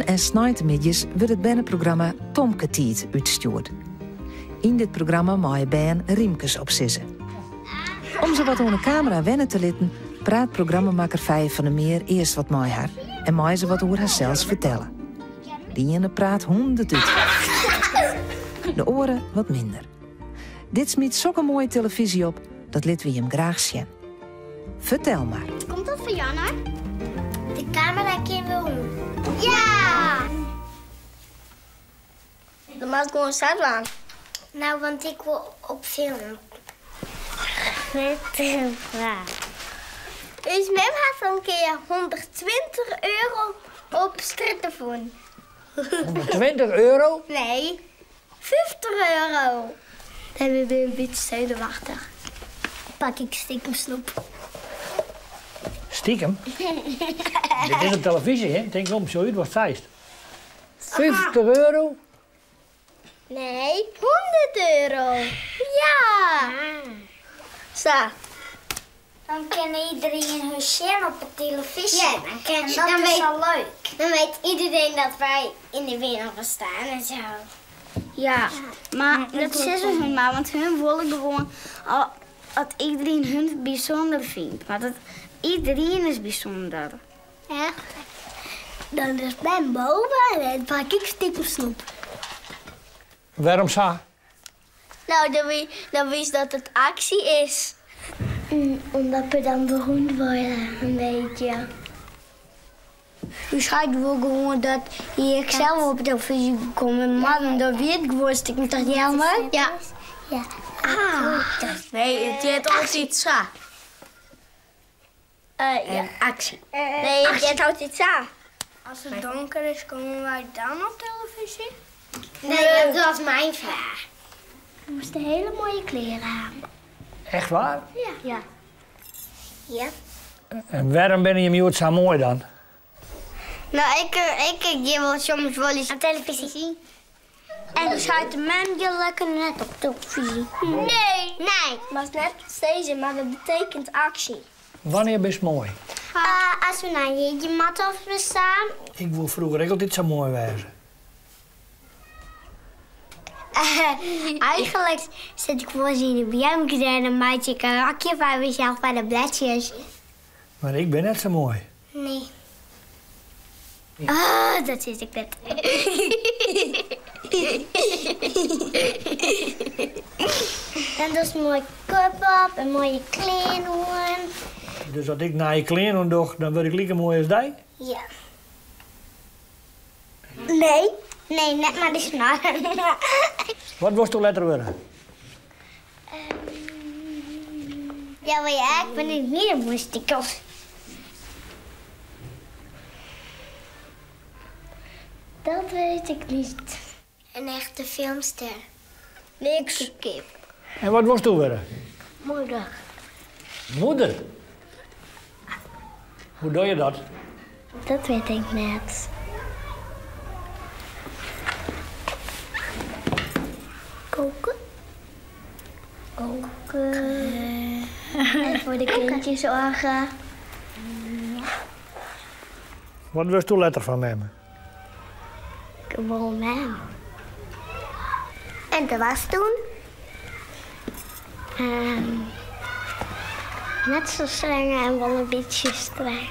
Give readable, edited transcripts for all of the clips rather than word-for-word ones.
en snijtemidjes wordt het bennenprogramma Tomketiet uitgestuurd. In dit programma mag je ben riemkes opzissen. Om ze wat aan de camera wennen te litten, praat programmamaker Fije van der Meer eerst wat met haar en mag ze wat over haarzelfs vertellen. Die ene praat honderd uit. De oren wat minder. Dit smiet zulke mooie televisie op, dat liet we hem graag zien. Vertel maar. Komt dat van Janna? De camera kan wel. Ja! Dan maak ik gewoon staat aan. Nou, want ik wil op film. Vette vraag. Dus mem had een keer €120 op streettelefoon. 120 euro? Nee, €50. Dan ben je een beetje zenuwachtig. Pak ik stiekem snoep. Stiekem? Dit is op televisie, hè? Ik denk om zoiets wat zeist. €50? Nee, €100. Ja. Zo. Dan kan iedereen hun zien op de televisie. Ja, dan is wel leuk. Dan weet iedereen dat wij in de wereld bestaan en zo. Ja, maar dat zeggen hun maar, want hun willen gewoon dat iedereen hun bijzonder vindt. Maar dat iedereen is bijzonder. Echt? Dan is mijn boven en dan pak ik stiekem snoep. Waarom zo? Nou, dan wist dat het actie is. Omdat we dan beroemd worden, een beetje. U schijnt wel gewoon dat ik zelf op de televisie kom, maar dan weet ik gewoon stiekem toch jammer? Ja. Ja. Nee, het is altijd zo. Ja. Actie. Nee, het is altijd zo. Als het donker is, komen wij dan op televisie? Nee, dat was mijn vraag. We moesten hele mooie kleren aan. Echt waar? Ja. Ja. En waarom ben je me zo mooi dan? Nou, ik kijk wel soms wel eens op televisie. En dan schuift de man je lekker net op televisie. Nee. Maar het is net steeds, maar dat betekent actie. Wanneer ben je mooi? Als we naar je mat over staan. Ik wil vroeger ook altijd zo mooi wezen. Eigenlijk zit ik voor in de bijamke en dan maak ik een rakje van mezelf bij de bladjes. Maar ik ben net zo mooi. Nee. Dat zit ik net. En dus een mooie kop op, een mooie kleren. Dus als ik naar je kleren doe, dan word ik lekker mooi als jij? Ja. Nee, net maar de snor. Wat was toen letter worden? Ja, maar ja, ik ben niet een moestikkels. Dat weet ik niet. Een echte filmster. Niks. Kip. En wat was toen worden? Moeder. Moeder? Hoe doe je dat? Dat weet ik net. Koken. En voor de kindjes zorgen. Wat was toen letter van mij? Gewoon hem. En dat was toen. Net zo streng en wel een beetje streng.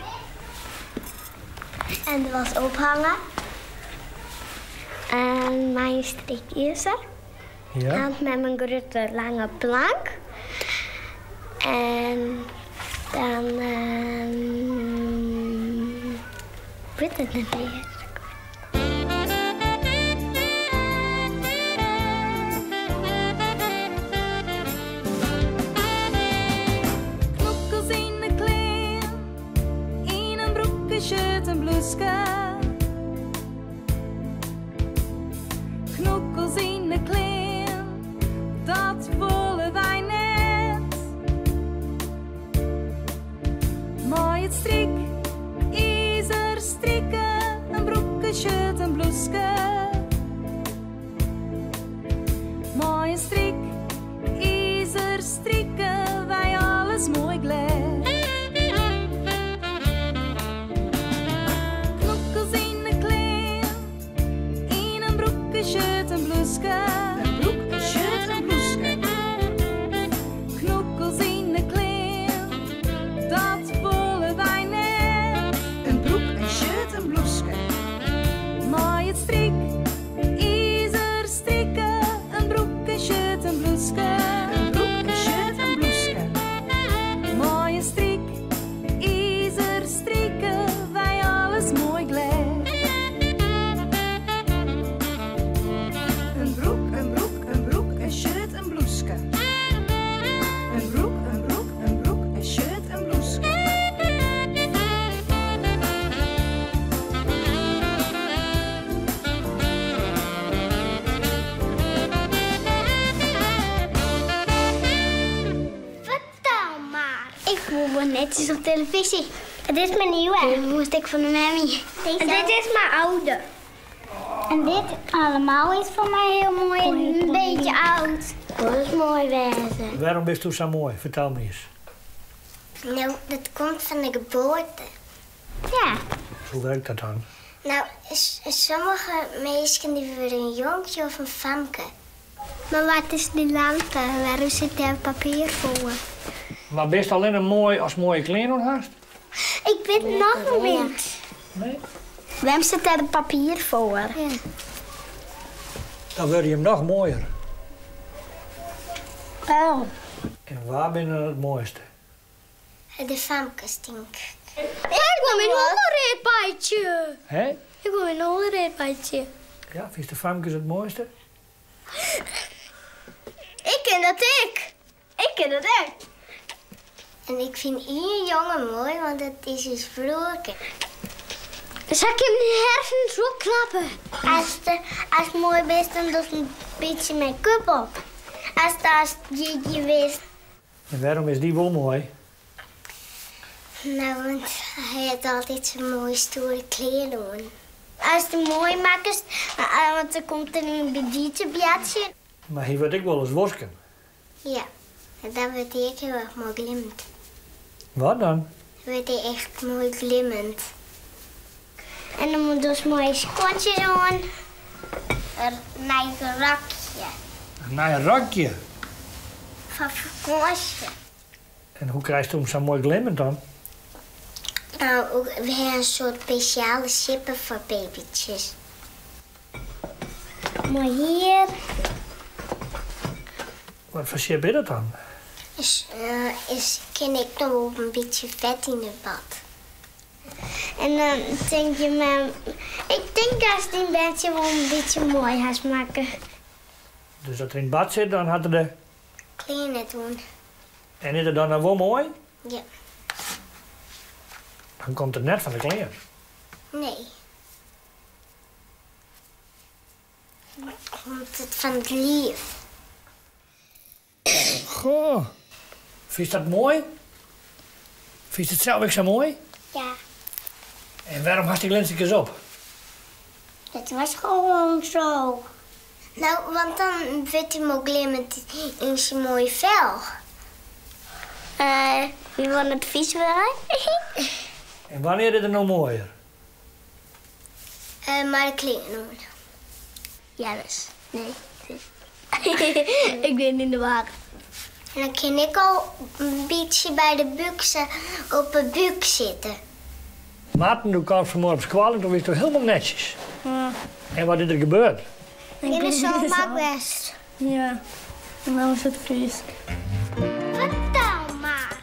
En dat was ophangen. En mijn strik is er. Ja. En met mijn grote lange plank. En dan weet het niet meer. Knokkels in de kleren, in een broekje, shirt en blouseje. Knokkels in de kleren, dat willen wij net. Maar het strik is er strikken, een broekje, shirt en blouseje. Maar een strik is er strikken, wij alles mooi glad. Knokkels in de kleren, een shirt, een blouseje. Een broek, een shirt, een blouseje. Knokkels in de kleren, dat willen wij net. Een broek, een shirt, een blouseje. Mooi het strik, is er strikken. Een broek, een shirt, een blouseje. Een broek, een shirt, een blouseje. Mooie strik, is er strikken. Wij alles mooi glad. Een broek, een broek, een broek, een shirt, een blouseje. Een broek, een broek, een broek, een shirt, een blouseje. Vertel maar. Ik voel me netjes op televisie. Dit is mijn nieuwe. Dit moest ik van de mammy. En dit is mijn oude. En dit allemaal is voor mij heel mooi en een beetje oud. Dat is mooi wezen. Waarom bent u zo mooi? Vertel me eens. Nou, dat komt van de geboorte. Ja. Hoe werkt dat dan? Nou, sommige mensen die worden een jongetje of een famke. Maar wat is die lampe? Waarom zit daar papier voor? Maar best alleen een mooi als mooie kleren hast? Ik weet nog niet. Nee? Waarom zit daar papier voor? Ja. Dan word je hem nog mooier. Oh. En waar ben je het mooiste? De famkes, denk ik. Ik wil mijn onderreedpaardje. Hé? Ik wil mijn onderreedpaardje. Ja, vind je de famkes het mooiste? Ik ken dat ik. Ik ken dat ik. En ik vind ieder jongen mooi, want het is dus broertje. Zal ik hem de hersens ook klappen? Als het mooi is, dan doe je een beetje make-up op. Als je wist. En waarom is die wel mooi? Nou, want hij heeft altijd zo'n mooie stoere kleren aan. Als het mooi maakt, want dan komt er een bedietenbladje. Maar hier word ik wel eens worsken. Ja, en dan wordt hij echt heel erg mooi glimmend. Wat dan? Dan wordt hij echt mooi glimmend. En dan moet dus mooie skotjes aan. Een eigen rakje. Een rakje. Van vakantie. En hoe krijg je hem zo mooi glimmend dan? Nou, we hebben een soort speciale sippen voor babytjes. Maar hier Wat voor shit is dat dan? ken ik nog wel een beetje vet in het bad. En dan denk je maar, ik denk dat die bedje wel een beetje mooi gaat maken. Dus dat er in het bad zit, dan had er de... Kleren doen. En is het dan nou wel mooi? Ja. Dan komt het net van de kleren. Nee. Dan komt het van het lief. Goh. Vind je dat mooi? Vind je het zelf ook zo mooi? Ja. En waarom had die lensjes op? Het was gewoon zo. Nou, want dan werd hij ook glimmend in zijn mooie vel. Je wil het vies worden? En wanneer is het nou mooier? Maar de kleren doen. Ja, dus. Nee. Ik ben in de war. En dan kan ik al een beetje bij de buksen op een buk zitten. Maarten, toen kwam vanmorgen op school en toen was het toch helemaal netjes. Ja. En wat is er gebeurd? In de zomer best. Ja. En dan is het vies. Vertel maar.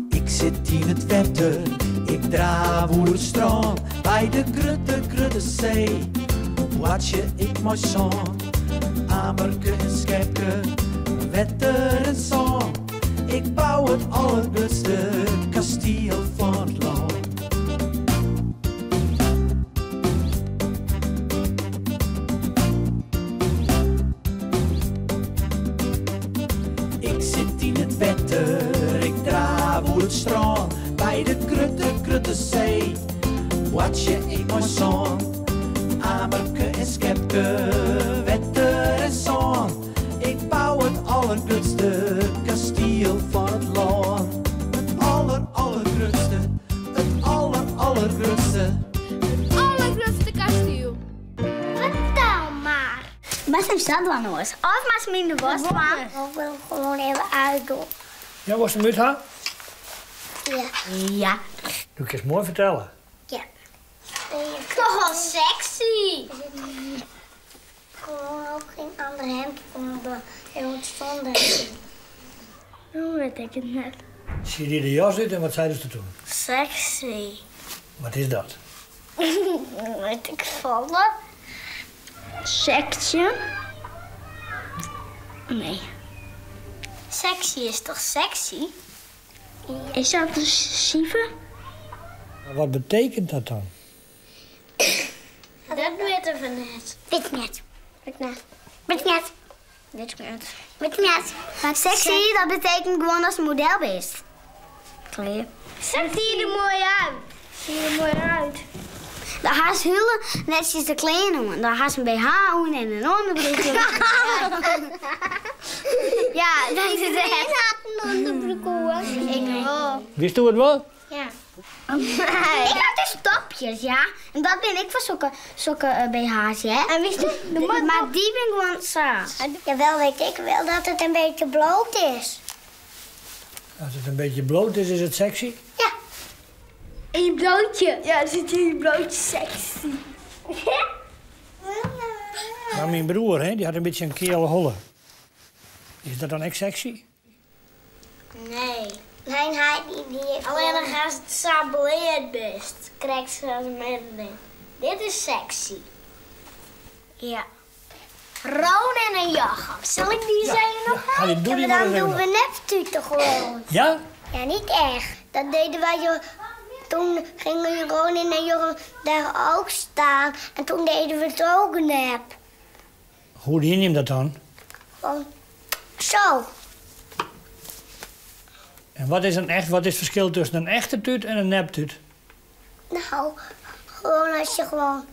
Ik zit in het wetter, ik draaf over het strand, bij de Grutte zee. Watch je ik mooi zon, amerke en schepke, wetter en zon. Ik bouw het allerbeste kasteel van het land. Ik zit in het wetter, ik draaf over het strand, bij de Grutte zee. Wat je ik mooi zon. Amerke en Skepke, wetter en zon. Ik bouw het allergrootste kasteel van het land. Het allergrootste, het allergrootste. Het allergrootste kasteel. Vertel maar. Wat is dat dan hoor? Of maar ze in de bos staan. Ik wil gewoon even uitdoen. Ja, was de muut aan? Ja. Ja. Doe ik eens mooi vertellen. Ja. Toch wel sexy. Gewoon ook geen ander hemd onder heel het stonden. Hoe weet ik het net? Zie je de jas uit en wat zeiden ze toen? Sexy. Wat is dat? Weet ik vallen? Seksje? Nee. Sexy is toch sexy? Is dat een sieve? Wat betekent dat dan? Dat weten we net. Weet net. Weet net. Weet net. Weet ik niet. Weet net. Sexy, dat betekent gewoon als model bent. Kleer. Zie je er mooi uit. Zie je er mooi uit. Dan gaan ze hullen net als de kleine. Dan gaan ze een BH aan en een onderbroekje. Ja, dat is het echt. Een onderbroek hoor. Ik wel. Wist je het wel? Ja. Ik had de stopjes, ja. En dat ben ik voor zulke BH's, hè. En wist je? Maar die ben gewoon zo. Jawel, weet ik wel dat het een beetje bloot is. Als het een beetje bloot is het sexy. Ja. En je blootje. Ja, zit je in je blootje sexy. Maar mijn broer, hè, die had een beetje een kele holle. Is dat dan echt sexy? Nee. Nee, hij die heeft Alleen dan gaan ze het sabeleerd best. Krijg ze een middenin. Dit is sexy. Ja. Roon en een jacht. Zal ik die zeggen nog? Ja, die doe die Maar maar dan eens doen even. we neptuten gewoon. Ja? Ja, niet echt. Dat deden wij. Toen gingen Jeroen en Jeroen daar ook staan. En toen deden we het ook nep. Hoe die neemt dat dan? Gewoon zo. En wat is het verschil tussen een echte tuut en een neptuut? Nou, gewoon als je gewoon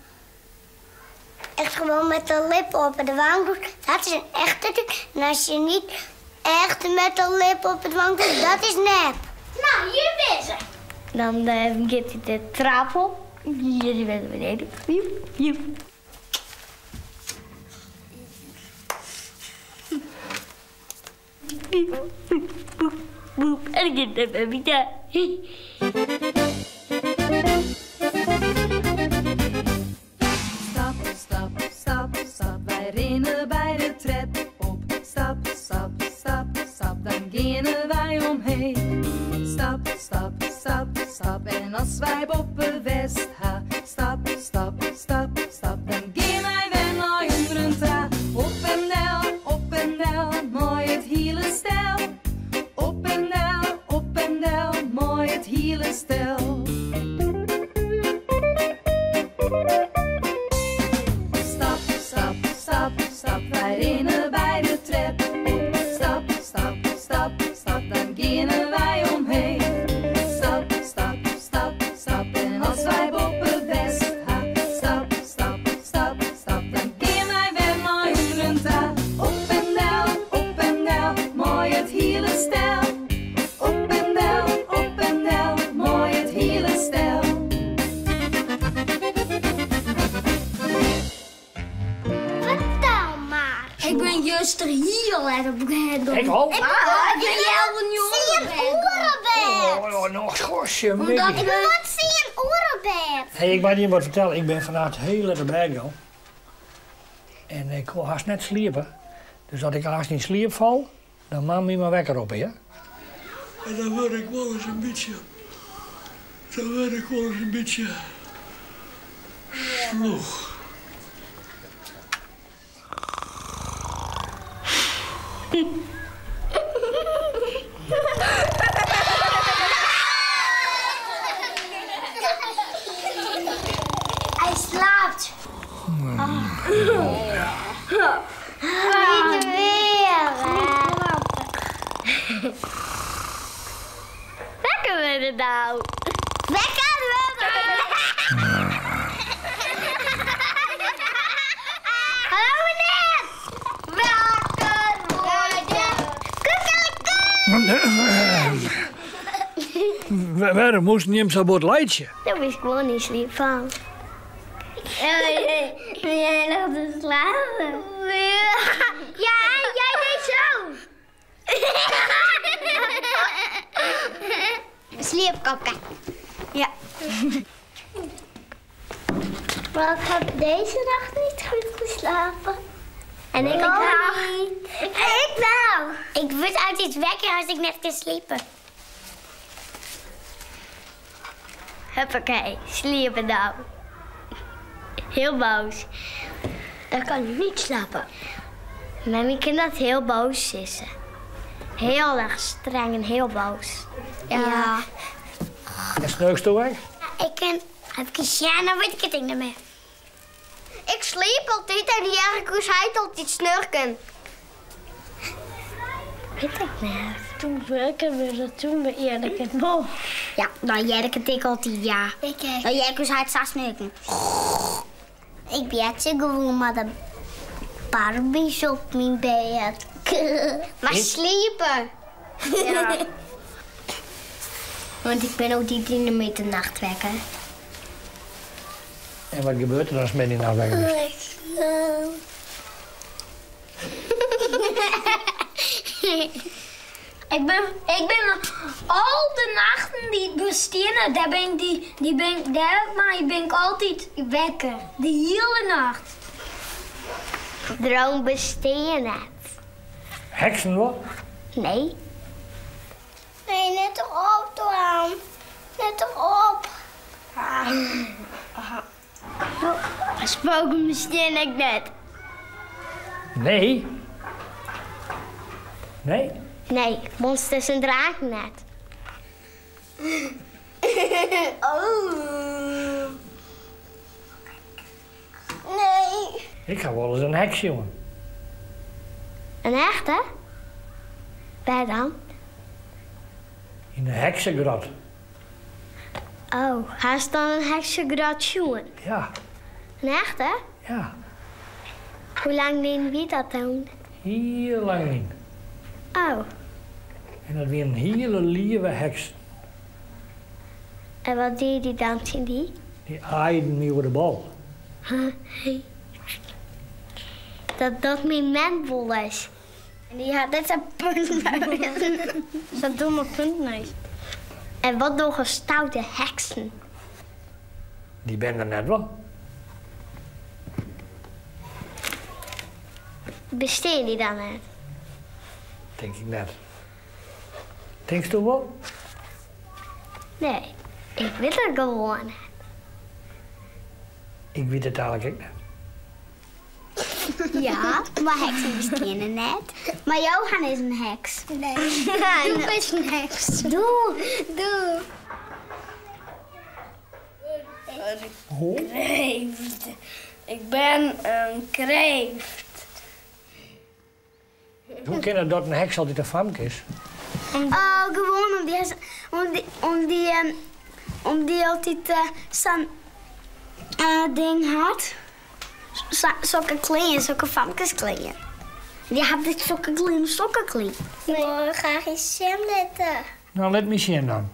echt gewoon met de lippen op de wang doet, dat is een echte tuut. En als je niet echt met de lippen op de wang doet, dat is nep. Nou, hier ben ze. Dan geeft hij de trap op. Jullie werden beneden. Joep, joep. Boep, boep, boep, boep. En ik heb het weer. Stap, stap, stap, stap, wij rennen bij de trap op. Stap, stap, stap, stap, dan gaan wij omheen. Stap, stap, stap, stap, en als wij boven west gaan. Stap, stap, stap, stap, dan gaan wij weer naar onderen ta. Op en del, mooi het hele stel. Op en del, mooi het hele stel. Stap, stap, stap, stap, wij rennen bij de trap op. Stap, stap, stap, stap, dan gaan wij omheen. Stap, stap, stap, stap, en als wij boven west gaan. Stap, stap, stap, stap, dan gaan wij weer naar onderen ta. Op en del, mooi het hele stel. Op en del, mooi het hele stel. Vertel maar. Ik ben juist er hier let op het. Ik ook. Ik ben jou een Zie je een orenbed? Oh, nog schosje, Wat zie je een orenbed? Hey, ik mag je wat vertellen. Ik ben vanavond heel erg bij jou. En ik kon haast net sliepen. Dus als ik haast in slaap val, dan maak je mijn wekker op, hè? En dan word ik wel eens een beetje... sloeg. Hij slaapt. Niet weer. Lekker met het nou. Lekker met het. En waarom moest je hem zo bot leidje? Dat wist ik gewoon niet sliep van. Jij lag te slapen. Ja, jij deed zo. Sliepkokken. Ja. Maar ik heb deze nacht niet goed geslapen. En ik ook niet. Ik wel. Ik wist altijd wekker als ik net te sliepen. Huppakee, sliepen nou. Heel boos. Dan kan je niet slapen. Mamie kan dat heel boos is. Heel erg streng en heel boos. Ja. En sneukst toe weg? Ik ken... Ja, nou weet ik het niet meer. Ik sliep altijd en die ergens hij altijd snurken. Weet ik niet. Toen werken we dat toen bij eerlijk het nog. Ja, nou jij het ik altijd ja. Ik nou jij kus hij staat snurken. Ik ben gewoon maar de Barbies op mijn bed. Maar sliepen. Ja. Want ik ben ook niet in de middernacht wekker. En wat gebeurt er als men die nou weg is? Ik ben al de nachten die besteden, daar ben ik altijd wekker. De hele nacht. Droom besteden het. Heksen wel? Nee. Nee, net erop, Toan. Net erop. Spoken besteden ik net. Nee. Nee? Nee, monsters en draken net. Oh. Nee. Ik ga wel eens een heks, jongen. Een echte? Waar dan? In de heksengrot. Oh, hij is dan een heksengrot jongen. Ja. Een echte? Ja. Hoe lang deed wie dat dan? Heel lang in. Oh. En dat weer een hele lieve heks. En wat deed die dan, Cindy? Die aaide me over de bal. Dat mijn menbol is. En die had net zo'n puntneus. Zo'n domme puntneus. En wat nog een stoute heksen. Die ben er net wel. Besteen die dan net? Denk ik net. Denkst je wel? Nee, ik weet het gewoon. Ik weet het eigenlijk niet. Ja, maar heksen bestaan er net. Maar Johan is een heks. Nee. Doe is een heks. Doe. Kreeft. Ik ben een kreeft. Hoe kan het dat een heks altijd een famke is? Oh, gewoon om die altijd zo'n ding had. Zulke kleren, zulke famkes kleren. Die had dit zulke kleine sokken kleren. Nee, ik ga geen Sam letten. Nou, let me zien dan.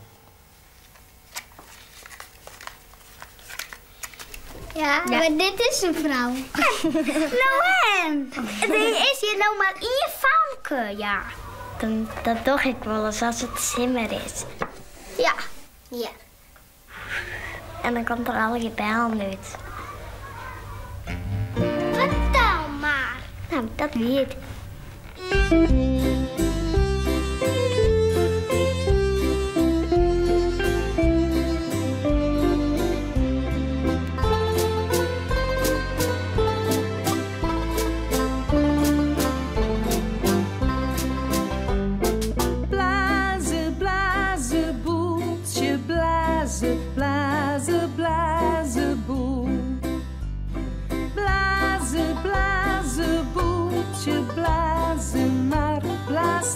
Ja, maar dit is een vrouw. Nou en? Er is hier nou maar één famke, ja. Dat dacht ik wel eens als het simmer is. Ja. Ja. En dan komt er al je bijl uit. Vertel maar. Nou, dat weet ik. Blazen, blazen, boeltje, blazen, blazen, blazen, boel. Blazen, blazen, boeltje, blazen, maar blaas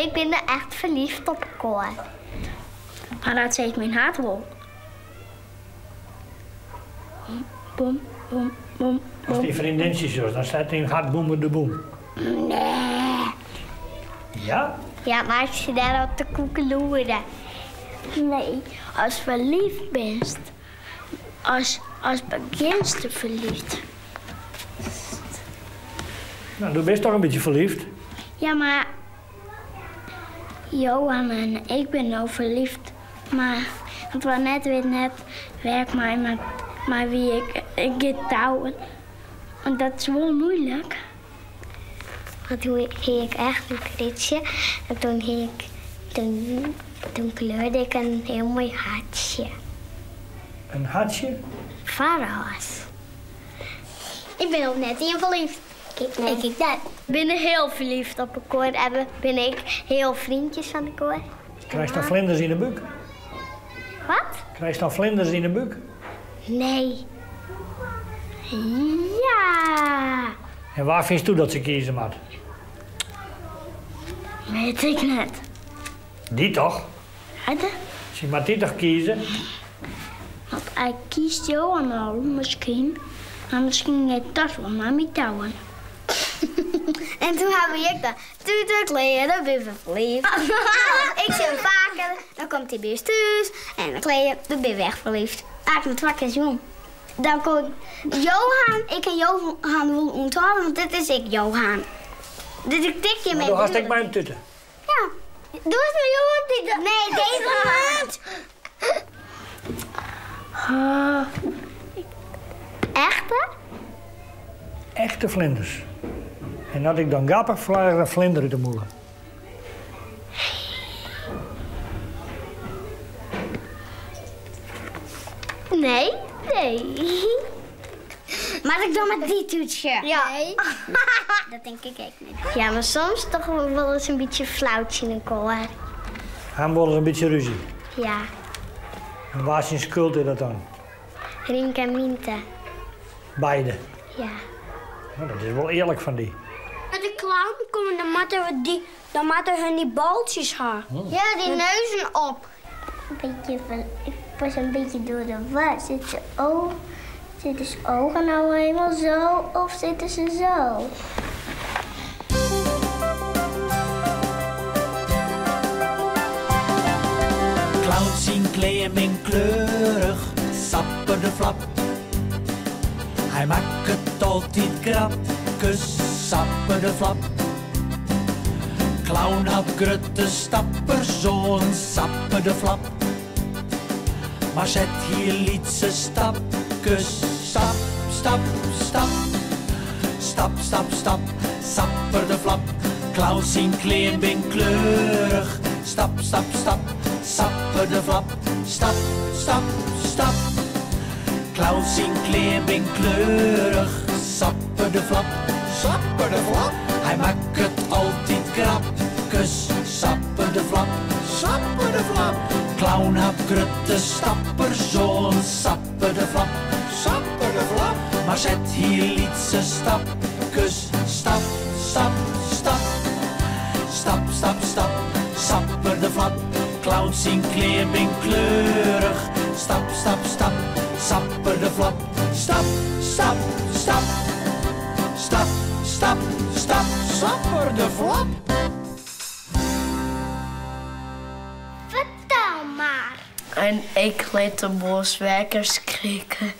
ik ben er echt verliefd op elkaar. Maar dat zegt mijn hart wel. Boom, boom, boom. Als die vriendinnetjes was, dan staat in hart boemen de boem. Nee. Ja? Ja, maar ik zit daar op te koekeloeren. Nee, als verliefd bent. Als beginster verliefd. Nou, du bent toch een beetje verliefd? Ja, maar Johan en ik ben nou verliefd. Maar het was net werk maar wie ik ga touwen. En dat is wel moeilijk. Want toen ging ik echt een kritsje. En toen kleurde ik een heel mooi hartje. Een hartje? Varas. Ik ben ook net in verliefd. Kijk dat. Ik ben heel verliefd op een koor. En ben ik heel vriendjes van de koor. Krijg je dan vlinders in de buik? Wat? Krijg je dan vlinders in de buik? Nee. Ja. En waar vind je toe dat ze kiezen, maat? Weet ik net. Die toch? Wat? Zie maar die toch kiezen? Want hij kiest Johan al, misschien. Maar misschien niet dat wel naar mij touwen. En toen heb ik dat. Toen kleden, dan ben ik verliefd. Ik zie hem vaker, dan komt hij weer thuis. En dan kleden, dan ben ik weg verliefd. Eigenlijk het wakker jong. Dan komt Johan, ik en Johan willen onthouden, want dit is ik, Johan. Dus ik tik je mee. Dan ga ik bij hem tutten. Ja. Doe eens met Johan tutten. Nee, deze hand. Echte? Echte vlinders. En dat ik dan grappig vraag een vlinder uit de moelen. Nee. Maar ik dan met die toetsje? Ja. Nee. Dat denk ik ook niet. Ja, maar soms toch wel eens een beetje flauwtje in een koor. Gaan we wel eens een beetje ruzie. Ja. En waar is je schuld in dat dan? Rienke en Minte. Beide. Ja. Nou, dat is wel eerlijk van die. Met de clown komen dan matten hun die baltjes haar. Ja, die neuzen op. Ik was een beetje door de war. Zitten ze ogen nou helemaal zo of zitten ze zo? Clowns zien kleding kleurig, sapper de flap. Hij maakt het altijd krap, kus, sapper de flap. Clown had grutte stapper, zo'n sapper de flap. Maar zet hier liet ze stap, kus, stap, stap, stap. Stap, stap, stap, sapper de flap. Clowns zien kleding kleurig, stap, stap, stap. Sapper de flap, stap, stap, stap. Clowns zien kleding kleurig, sapper de flap. Sapper de flap. Hij maakt het altijd krap, kus, sapper de flap. Sapper de flap. Clown had grutte stapper, zo'n sapper de flap. Sapper de flap. Maar zet hier liet ze stap, kus, stap, stap, stap. Stap, stap, stap, sapper de flap. Clowns zien kleding kleurig, stap, stap, stap, sapper de flap. Stap, stap, stap, stap, stap, stap, sapper de flap. Vertel maar. En ik liet de boswerkers krikken.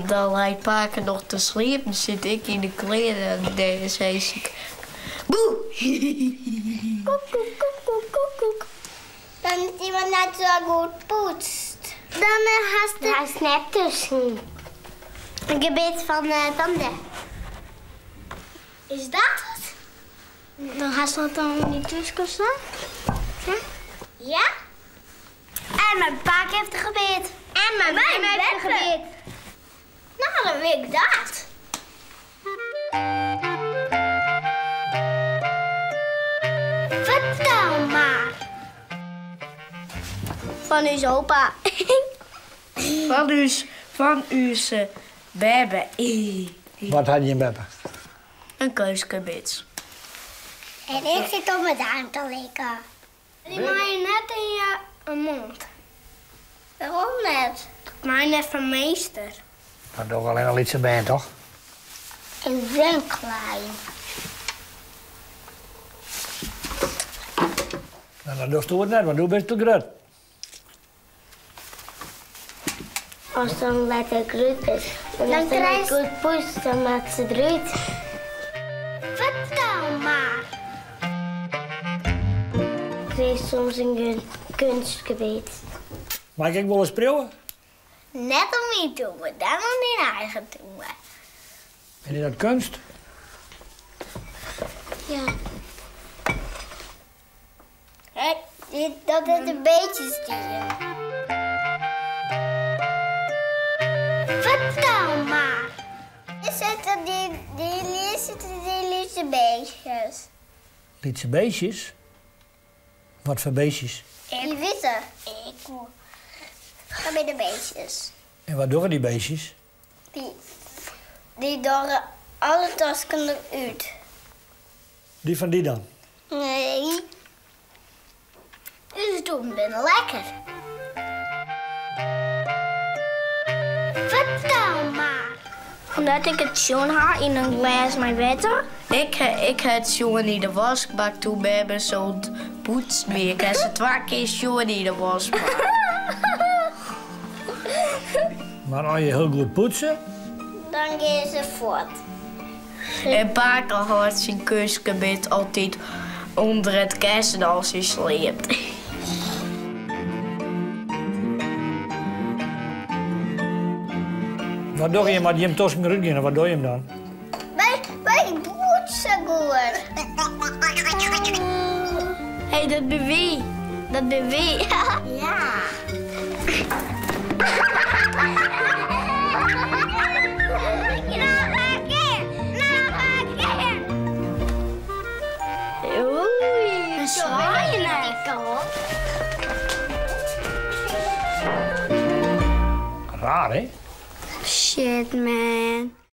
Dan lijkt Paken nog te sliepen, zit ik in de kleren en deze zei ik... Boe! Koek, koek, koek, koek, koek, koek. Dan is iemand net zo goed poetst. Dan haast het... Hij snapt tussen. Een gebit van tanden. Is dat het? Dan haast dat dan niet tussen staan? Ja? En mijn paak heeft een gebit. En mijn been heeft een gebit. Nou, dan weet ik dat. Vertel maar. Van uw opa. Van uw bebe. Wat had je in Beppe? Een keusgebits. En ik zit op mijn duim te likken. Die maak je net in je mond. Waarom net? Maar net van meester. Dat doe ik alleen al iets erbij, toch? Ik ben klein. Nou, dan doe je het net, want doe best te groot. Als het dan lekker groot is, dan krijg je goed poes, dan maakt ze eruit. Vertel maar. Ik kreeg soms een kunstgebied. Mag ik wel eens spreeuwen? Net om niet doen, maar dan om die eigen doen. En is dat kunst? Ja. Hé, dat is een beetje stier. Vertel maar. Is het die liefste beestjes? Lietse beestjes? Wat voor beestjes? Die witte. Ik hoor. Dat zijn de beestjes. En wat doen die beestjes? Die door alle tasken eruit. Die van die dan? Nee. Dus doen binnen lekker. Vertel maar. Omdat ik het schoon had in een glas met water. Ik heb het schoon in de wasbak toen we hebben zo'n poetsmeer. Ik heb ze 2 keer schoon in de wasbak. Maar als je heel goed poetsen, Dan gaan ze voort. En Pakel had zijn kunstgebied altijd onder het kussen als hij slaapt. wat doe je met die hem tussen eruit gaan? Wat doe je hem dan? Wij poetsen goed. Hé, dat ben wie. Dat ben wie. Ja. Oei, een zwaaien. Raar, hè? Shit, man.